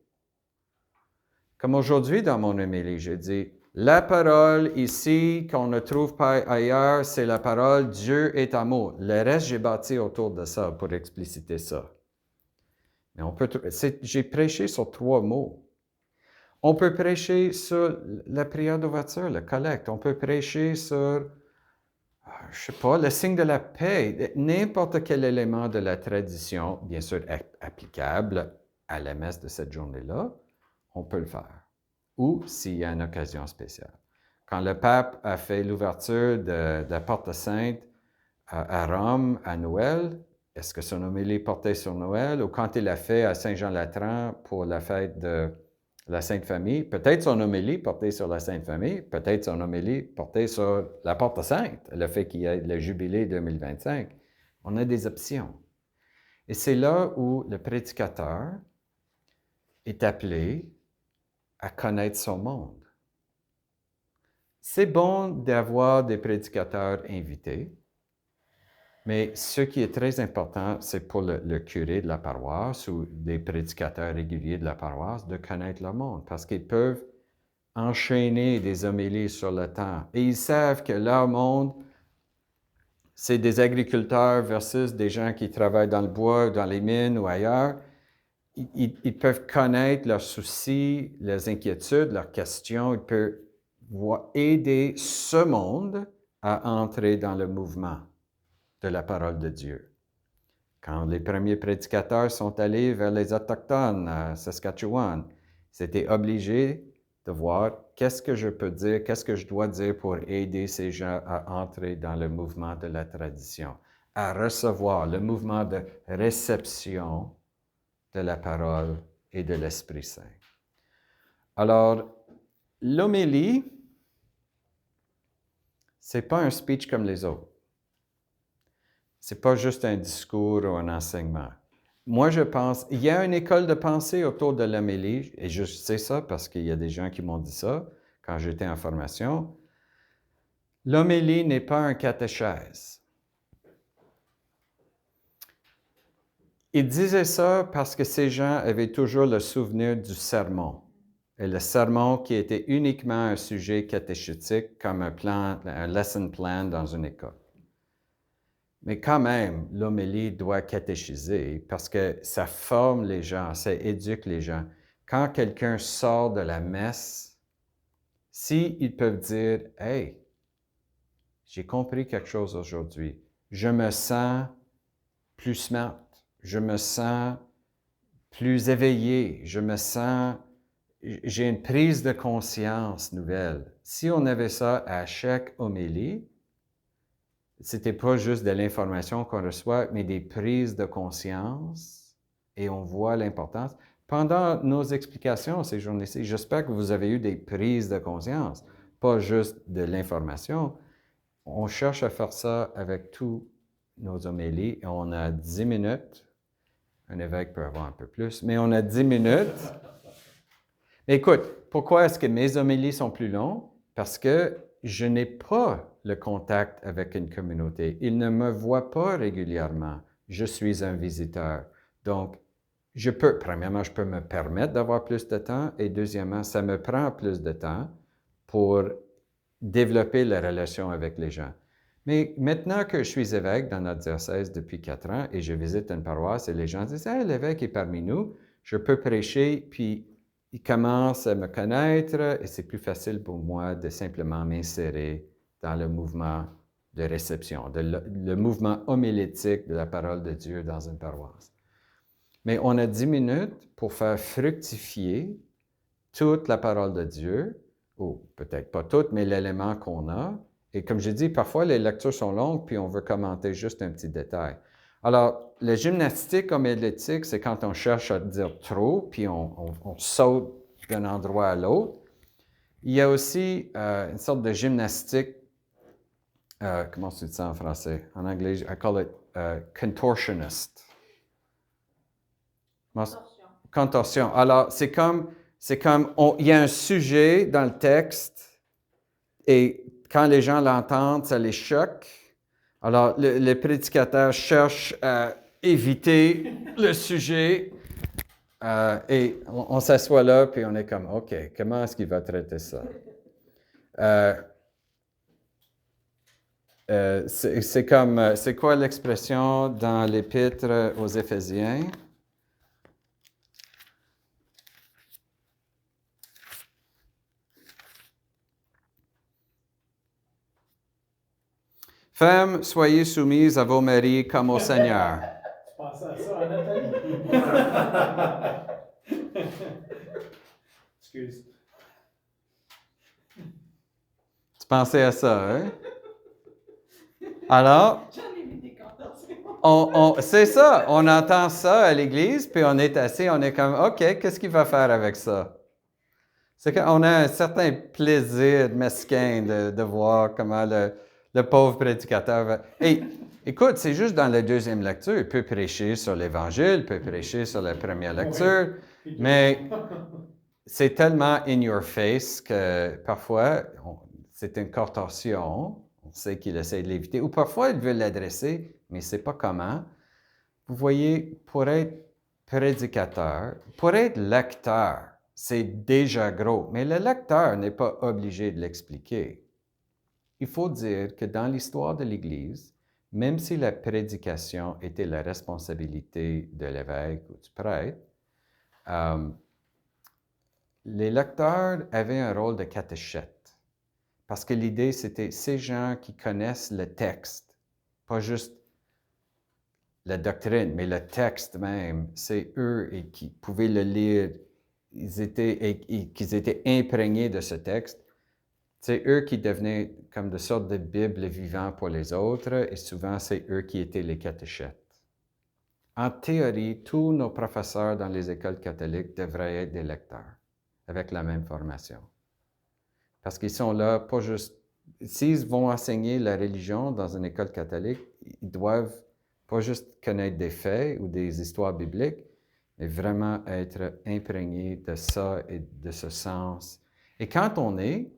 Comme aujourd'hui dans mon homélie, je dis la parole ici qu'on ne trouve pas ailleurs, c'est la parole Dieu est amour. Le reste, j'ai bâti autour de ça pour expliciter ça. Mais j'ai prêché sur 3 mots. On peut prêcher sur la prière d'ouverture, le collecte. On peut prêcher sur, je sais pas, le signe de la paix. N'importe quel élément de la tradition, bien sûr applicable à la messe de cette journée-là, on peut le faire. Ou s'il y a une occasion spéciale. Quand le pape a fait l'ouverture de la Porte Sainte à Rome à Noël, est-ce que son homélie portait sur Noël? Ou quand il l'a fait à Saint-Jean-Latran pour la fête de la Sainte Famille, peut-être son homélie portait sur la Sainte Famille, peut-être son homélie portait sur la Porte Sainte, le fait qu'il y ait le jubilé 2025. On a des options. Et c'est là où le prédicateur est appelé à connaître son monde. C'est bon d'avoir des prédicateurs invités, mais ce qui est très important, c'est pour le curé de la paroisse ou des prédicateurs réguliers de la paroisse de connaître le monde, parce qu'ils peuvent enchaîner des homélies sur le temps. Et ils savent que leur monde, c'est des agriculteurs versus des gens qui travaillent dans le bois, dans les mines ou ailleurs. Ils peuvent connaître leurs soucis, leurs inquiétudes, leurs questions. Ils peuvent aider ce monde à entrer dans le mouvement de la parole de Dieu. Quand les premiers prédicateurs sont allés vers les Autochtones à Saskatchewan, ils étaient obligés de voir qu'est-ce que je peux dire, qu'est-ce que je dois dire pour aider ces gens à entrer dans le mouvement de la tradition, à recevoir le mouvement de réception de la parole et de l'Esprit Saint. Alors, l'homélie, ce n'est pas un speech comme les autres. Ce n'est pas juste un discours ou un enseignement. Moi, je pense, il y a une école de pensée autour de l'homélie, et je sais ça parce qu'il y a des gens qui m'ont dit ça quand j'étais en formation. L'homélie n'est pas un catéchèse. Ils disaient ça parce que ces gens avaient toujours le souvenir du sermon. Et le sermon qui était uniquement un sujet catéchétique comme un lesson plan dans une école. Mais quand même, l'homélie doit catéchiser parce que ça forme les gens, ça éduque les gens. Quand quelqu'un sort de la messe, s'ils peuvent dire « Hey, j'ai compris quelque chose aujourd'hui. Je me sens plus smart. Je me sens plus éveillé. Je me sens... J'ai une prise de conscience nouvelle. » Si on avait ça à chaque homélie, c'était pas juste de l'information qu'on reçoit, mais des prises de conscience, et on voit l'importance. Pendant nos explications ces journées-ci, j'espère que vous avez eu des prises de conscience, pas juste de l'information. On cherche à faire ça avec tous nos homélies, et on a 10 minutes. Un évêque peut avoir un peu plus, mais on a 10 minutes. Écoute, pourquoi est-ce que mes homélies sont plus longs? Parce que je n'ai pas le contact avec une communauté. Ils ne me voient pas régulièrement. Je suis un visiteur. Donc, premièrement, je peux me permettre d'avoir plus de temps et deuxièmement, ça me prend plus de temps pour développer la relation avec les gens. Mais maintenant que je suis évêque dans notre diocèse depuis 4 ans et je visite une paroisse et les gens disent « Hey, l'évêque est parmi nous, je peux prêcher, puis ils commencent à me connaître et c'est plus facile pour moi de simplement m'insérer dans le mouvement de réception, le mouvement homilétique de la parole de Dieu dans une paroisse. » Mais on a 10 minutes pour faire fructifier toute la parole de Dieu, ou peut-être pas toute, mais l'élément qu'on a. Et comme je dis, parfois les lectures sont longues, puis on veut commenter juste un petit détail. Alors, la gymnastique homilétique, c'est quand on cherche à dire trop, puis on saute d'un endroit à l'autre. Il y a aussi une sorte de gymnastique, comment tu dis ça en français? En anglais, I call it contortionist. Contorsion. Alors, c'est comme il y a un sujet dans le texte et quand les gens l'entendent, ça les choque. Alors, le prédicateur cherche à éviter le sujet et on s'assoit là puis on est comme, OK, comment est-ce qu'il va traiter ça? C'est quoi l'expression dans l'Épître aux Éphésiens? Femmes, soyez soumises à vos maris comme au Seigneur. Tu pensais à ça, hein, Nathalie? Excuse. Tu pensais à ça, hein? Alors, c'est ça, on entend ça à l'église, puis on est assis, on est comme, OK, qu'est-ce qu'il va faire avec ça? C'est qu'on a un certain plaisir mesquin de voir comment le pauvre prédicateur va... Et écoute, c'est juste dans la deuxième lecture, il peut prêcher sur l'Évangile, il peut prêcher sur la première lecture, mais c'est tellement in your face que parfois, c'est une contorsion. On sait qu'il essaie de l'éviter. Ou parfois, il veut l'adresser, mais il ne sait pas comment. Vous voyez, pour être prédicateur, pour être lecteur, c'est déjà gros. Mais le lecteur n'est pas obligé de l'expliquer. Il faut dire que dans l'histoire de l'Église, même si la prédication était la responsabilité de l'évêque ou du prêtre, les lecteurs avaient un rôle de catéchète. Parce que l'idée, c'était ces gens qui connaissent le texte, pas juste la doctrine, mais le texte même, c'est eux et qui pouvaient le lire, qu'ils étaient imprégnés de ce texte. C'est eux qui devenaient comme de sortes de Bibles vivantes pour les autres, et souvent, c'est eux qui étaient les catéchètes. En théorie, tous nos professeurs dans les écoles catholiques devraient être des lecteurs, avec la même formation. Parce qu'ils sont là, pas juste... S'ils vont enseigner la religion dans une école catholique, ils doivent pas juste connaître des faits ou des histoires bibliques, mais vraiment être imprégnés de ça et de ce sens. Et quand on est,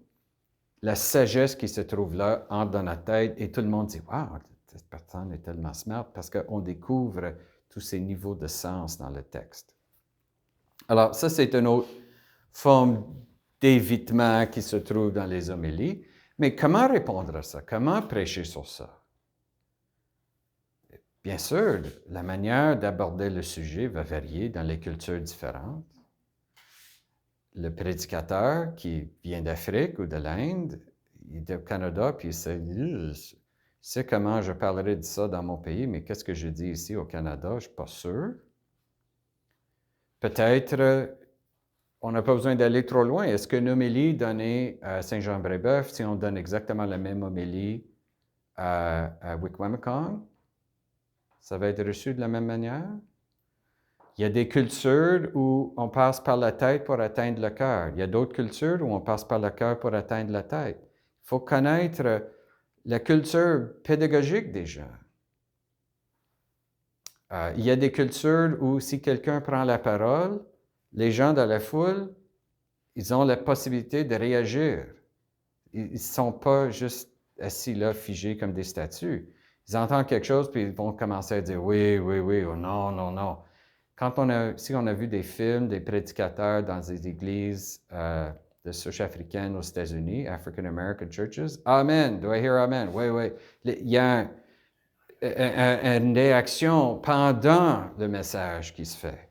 la sagesse qui se trouve là entre dans notre tête et tout le monde dit « Wow, cette personne est tellement smart » parce qu'on découvre tous ces niveaux de sens dans le texte. Alors, ça, c'est une autre forme d'évitement qui se trouve dans les homélies. Mais comment répondre à ça? Comment prêcher sur ça? Bien sûr, la manière d'aborder le sujet va varier dans les cultures différentes. Le prédicateur qui vient d'Afrique ou de l'Inde, il est au Canada, puis il sait comment je parlerai de ça dans mon pays, mais qu'est-ce que je dis ici au Canada? Je ne suis pas sûr. Peut-être, on n'a pas besoin d'aller trop loin. Est-ce qu'une homélie donnée à Saint-Jean-Brébeuf, si on donne exactement la même homélie à Wikwemekong, ça va être reçu de la même manière? Il y a des cultures où on passe par la tête pour atteindre le cœur. Il y a d'autres cultures où on passe par le cœur pour atteindre la tête. Il faut connaître la culture pédagogique des gens. Il y a des cultures où si quelqu'un prend la parole, les gens dans la foule, ils ont la possibilité de réagir. Ils ne sont pas juste assis là, figés comme des statues. Ils entendent quelque chose, puis ils vont commencer à dire « oui, oui, oui » ou « non, non, non ». Si on a vu des films, des prédicateurs dans des églises de souche africaine aux États-Unis, African American churches, « Amen, do I hear Amen? » Oui, oui. Il y a une réaction pendant le message qui se fait.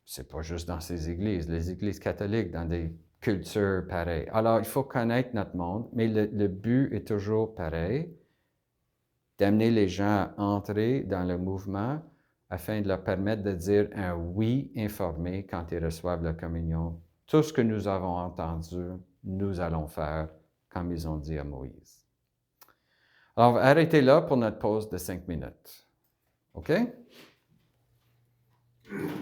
C'est pas juste dans ces églises, les églises catholiques, dans des cultures pareilles. Alors, il faut connaître notre monde, mais le but est toujours pareil, d'amener les gens à entrer dans le mouvement afin de leur permettre de dire un oui informé quand ils reçoivent la communion. Tout ce que nous avons entendu, nous allons faire, comme ils ont dit à Moïse. Alors, arrêtez là pour notre pause de 5 minutes. OK?